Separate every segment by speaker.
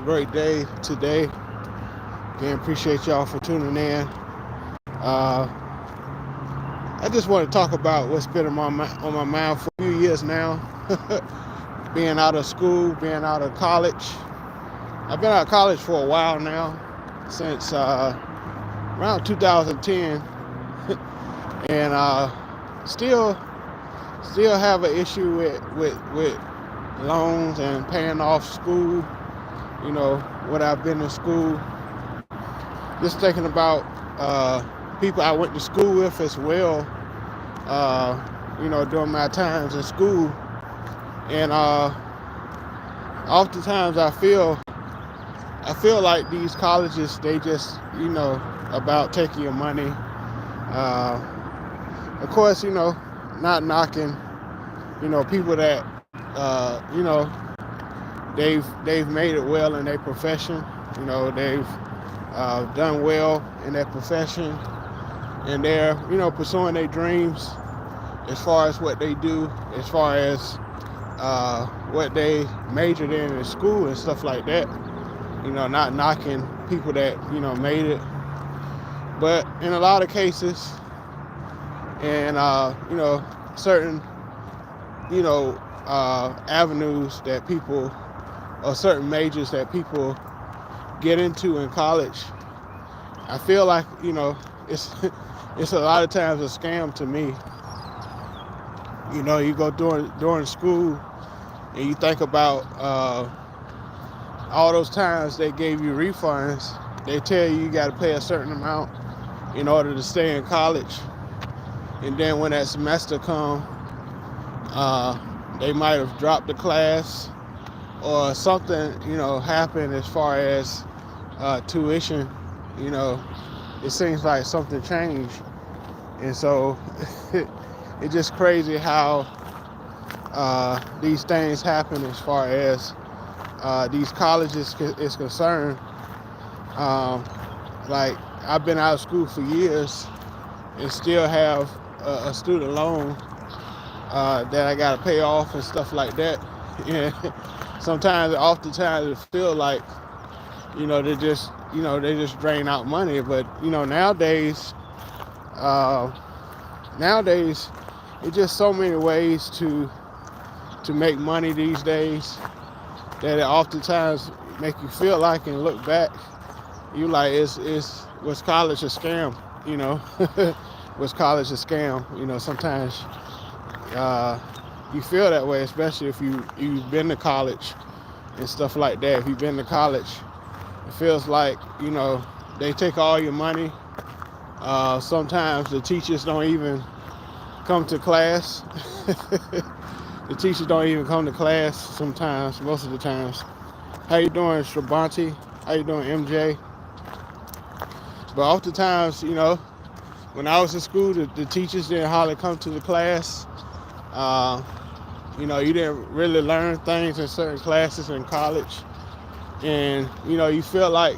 Speaker 1: great day today. Again, appreciate y'all for tuning in. I just want to talk about what's been on my mind for a few years now. Being out of school, being out of college. I've been out of college for a while now, since around 2010, and still have an issue with loans and paying off school. What I've been in school. Just thinking about people I went to school with as well. During my times in school, and oftentimes I feel like these colleges, they just about taking your money. Of course, not knocking people that they've made it well in their profession. They've done well in their profession, and they're pursuing their dreams as far as what they do, as far as what they majored in school and stuff like that. Not knocking people that made it, but in a lot of cases, and certain avenues that people, or certain majors that people get into in college, I feel like it's it's a lot of times a scam to me. You go during school and you think about all those times they gave you refunds. They tell you got to pay a certain amount in order to stay in college, and then when that semester come, they might have dropped the class, or something happened as far as tuition. It seems like something changed, and so it's just crazy how these things happen as far as these colleges is concerned. Like, I've been out of school for years and still have a student loan that I got to pay off and stuff like that. And oftentimes it feel like they just drain out money. But nowadays it's just so many ways to make money these days that it oftentimes make you feel like, and look back, you like, was college a scam? Was college a scam? Sometimes you feel that way, especially if you've been to college and stuff like that. If you've been to college, it feels like they take all your money. Sometimes the teachers don't even come to class. The teachers don't even come to class sometimes, most of the times. How you doing, Shabante? How you doing, MJ? But oftentimes, when I was in school, the teachers didn't hardly come to the class. You didn't really learn things in certain classes in college. And, you feel like,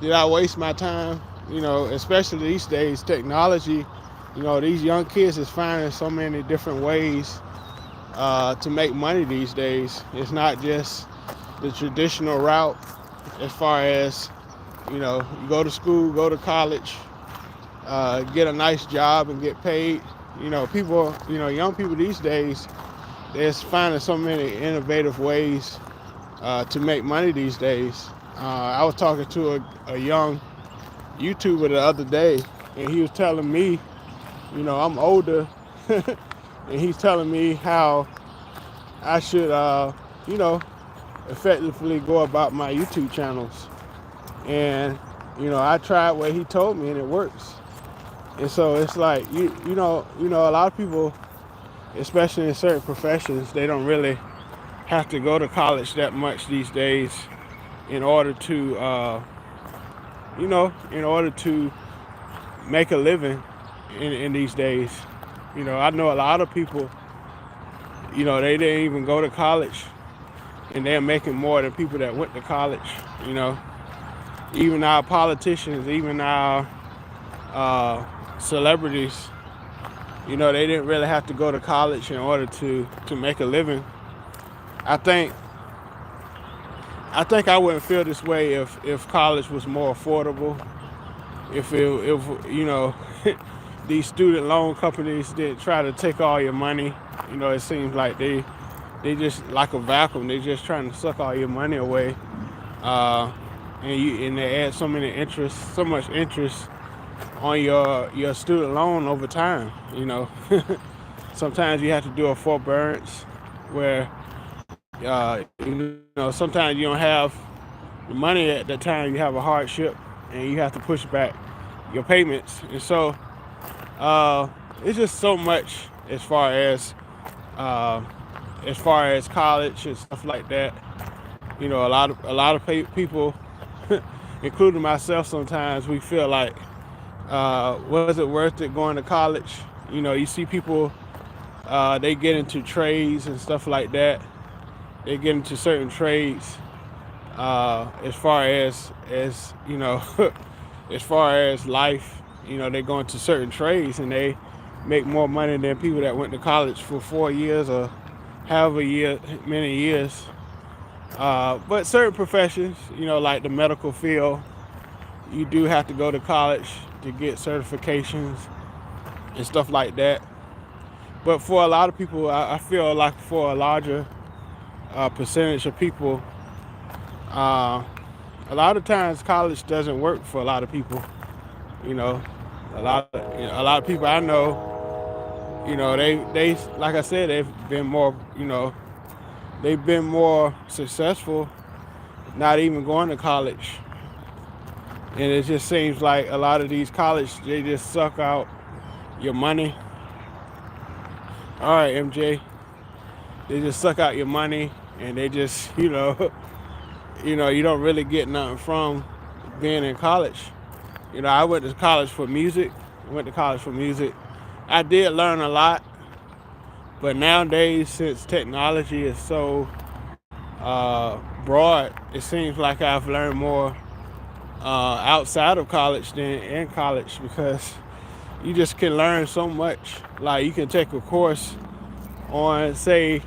Speaker 1: did I waste my time? Especially these days, technology, these young kids is finding so many different ways to make money these days. It's not just the traditional route as far as, you go to school, go to college, get a nice job and get paid. Young people these days, they're just finding so many innovative ways to make money these days. I was talking to a young YouTuber the other day, and he was telling me, I'm older, and he's telling me how I should, effectively go about my YouTube channels. And, I tried what he told me, and it works. And so it's like, a lot of people, especially in certain professions, they don't really have to go to college that much these days in order to, make a living in these days. I know a lot of people, they didn't even go to college, and they're making more than people that went to college. Even our politicians, even our celebrities, they didn't really have to go to college in order to make a living. I think I think I wouldn't feel this way if college was more affordable. If you know these student loan companies didn't try to take all your money. You know, it seems like they just like a vacuum. They just trying to suck all your money away, uh, and they add so much interest on your student loan over time. You know, sometimes you have to do a forbearance where you know sometimes you don't have the money at the time. You have a hardship, and you have to push back your payments, and so uh, it's just so much as far as uh, college and stuff like that. You know, a lot of people, including myself, sometimes we feel like, was it worth it going to college? You know, you see people, they get into trades and stuff like that. They get into certain trades, as far as you know, as far as life. You know, they go into certain trades and they make more money than people that went to college for 4 years or many years. But certain professions, you know, like the medical field, you do have to go to college to get certifications and stuff like that. But for a lot of people, I feel like for a larger percentage of people, uh, a lot of times college doesn't work for a lot of people. You know, a lot of people I know, you know, they like I said, they've been more, you know, they've been more successful not even going to college. And it just seems like a lot of these college, they just suck out your money. All right, MJ, they just suck out your money, and they just, you know, you know, you don't really get nothing from being in college. You know, I went to college for music. I did learn a lot, but nowadays, since technology is so broad, it seems like I've learned more outside of college than in college, because you just can learn so much. Like, you can take a course on, say,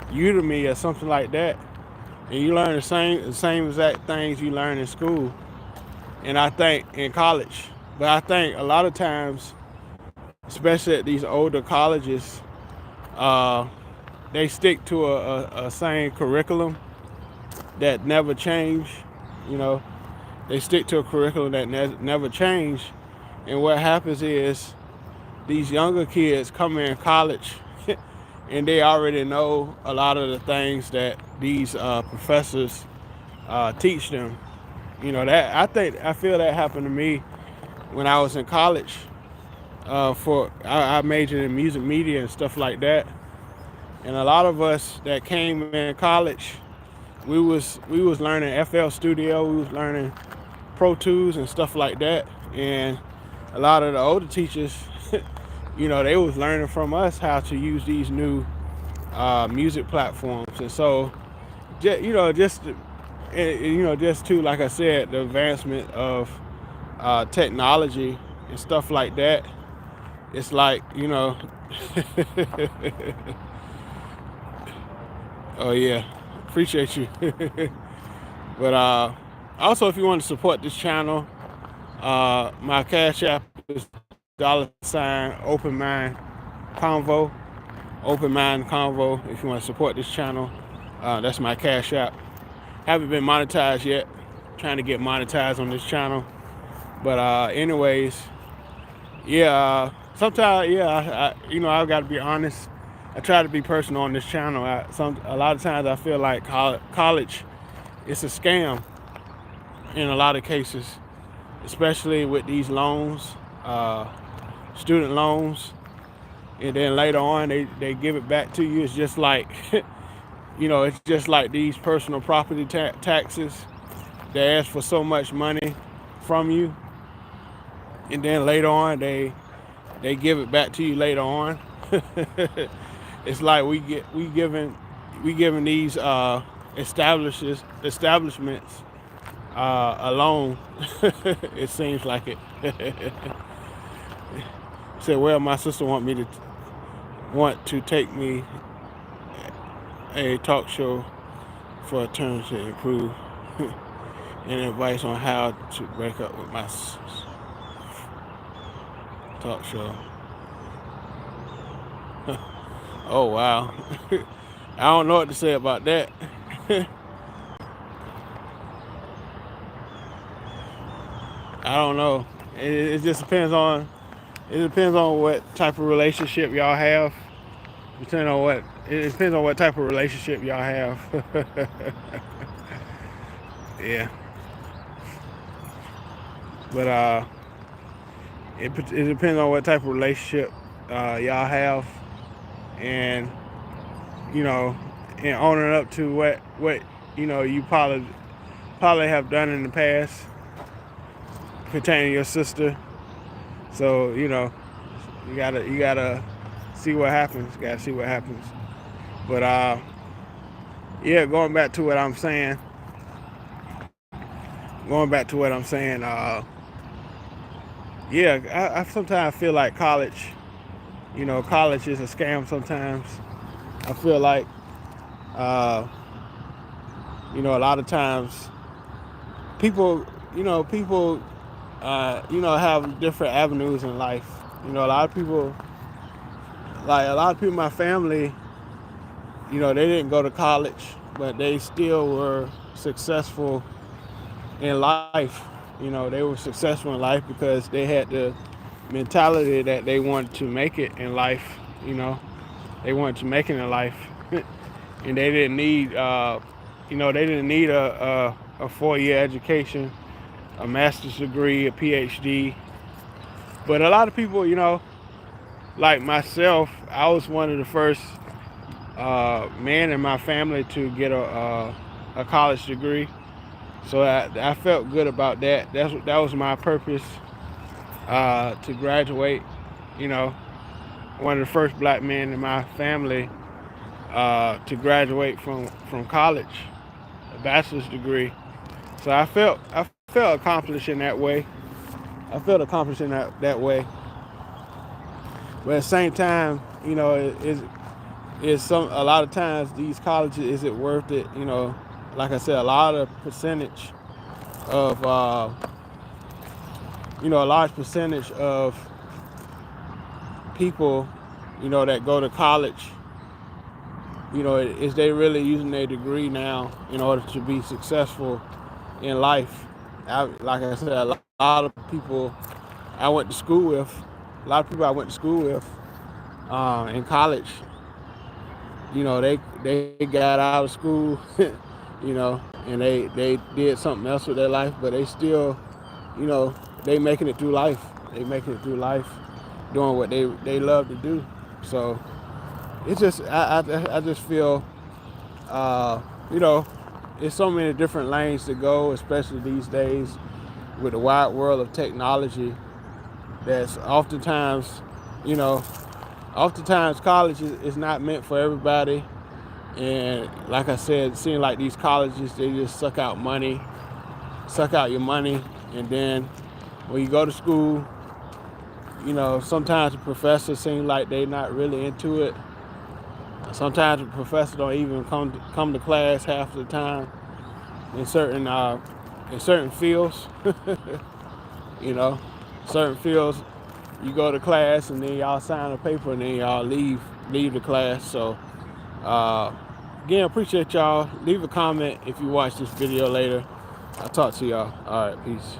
Speaker 1: Udemy or something like that, and you learn the same exact things you learn in school, and I think in college. But I think a lot of times, especially at these older colleges, uh, they stick to a same curriculum that never change. You know, they stick to a curriculum that never change. And what happens is these younger kids come in college and they already know a lot of the things that these professors teach them. You know, that I feel that happened to me when I was in college. I majored in music media and stuff like that, and a lot of us that came in college, we was learning FL Studio, we was learning Pro Tools and stuff like that, and a lot of the older teachers, you know, they was learning from us how to use these new music platforms, and so, you know, just to, like I said, the advancement of technology and stuff like that. It's like, you know, oh yeah, appreciate you. But also, if you want to support this channel, my Cash App is $ Open Mind Convo. Open Mind Convo. If you want to support this channel, that's my Cash App. Haven't been monetized yet. Trying to get monetized on this channel. But anyways, yeah. Sometimes, yeah, you know, I've got to be honest. I try to be personal on this channel. A lot of times I feel like college, it's a scam in a lot of cases, especially with these loans, student loans, and then later on they give it back to you. It's just like, you know, it's just like these personal property taxes. They ask for so much money from you, and then later on they give it back to you later on. It's like we giving these establishments a loan. It seems like it. Said, well, my sister want to take me a talk show for a turn to improve, and advice on how to break up with my talk show. Oh wow. I don't know what to say about that. I don't know. It just depends on what type of relationship y'all have. It depends on what type of relationship y'all have. Yeah. But it depends on what type of relationship y'all have, and you know, and owning up to what you probably have done in the past pertaining to your sister. So you gotta see what happens. Gotta see what happens. But yeah, going back to what I'm saying. Yeah, I sometimes feel like college. College is a scam sometimes. I feel like uh, a lot of times people, have different avenues in life. A lot of people, in my family, they didn't go to college, but they still were successful in life. They were successful in life because they had the mentality that they wanted to make it in life. They wanted to make it in life, and they didn't need, a 4-year education, a master's degree, a PhD. But a lot of people, like myself, I was one of the first men in my family to get a college degree. So I felt good about that. That was my purpose, to graduate. One of the first black men in my family to graduate from college, a bachelor's degree. So I felt accomplished in that way. I felt accomplished in that way. But at the same time, a lot of times these colleges, is it worth it? Like I said, a lot of percentage of a large percentage of people, that go to college, is they really using their degree now in order to be successful in life? Like I said, a lot of people I went to school with, in college, they got out of school, and they did something else with their life, but they still, they making it through life. They making it through life, doing what they love to do. So it's just I just feel, there's so many different lanes to go, especially these days with the wide world of technology. That's oftentimes college is not meant for everybody. And like I said, it seems like these colleges, they just suck out your money. And then when you go to school, sometimes the professors seem like they're not really into it. Sometimes the professors don't even come to class half of the time in certain fields. Certain fields, you go to class and then y'all sign a paper and then y'all leave the class. So again, appreciate y'all. Leave a comment if you watch this video later. I'll talk to y'all. All right, peace.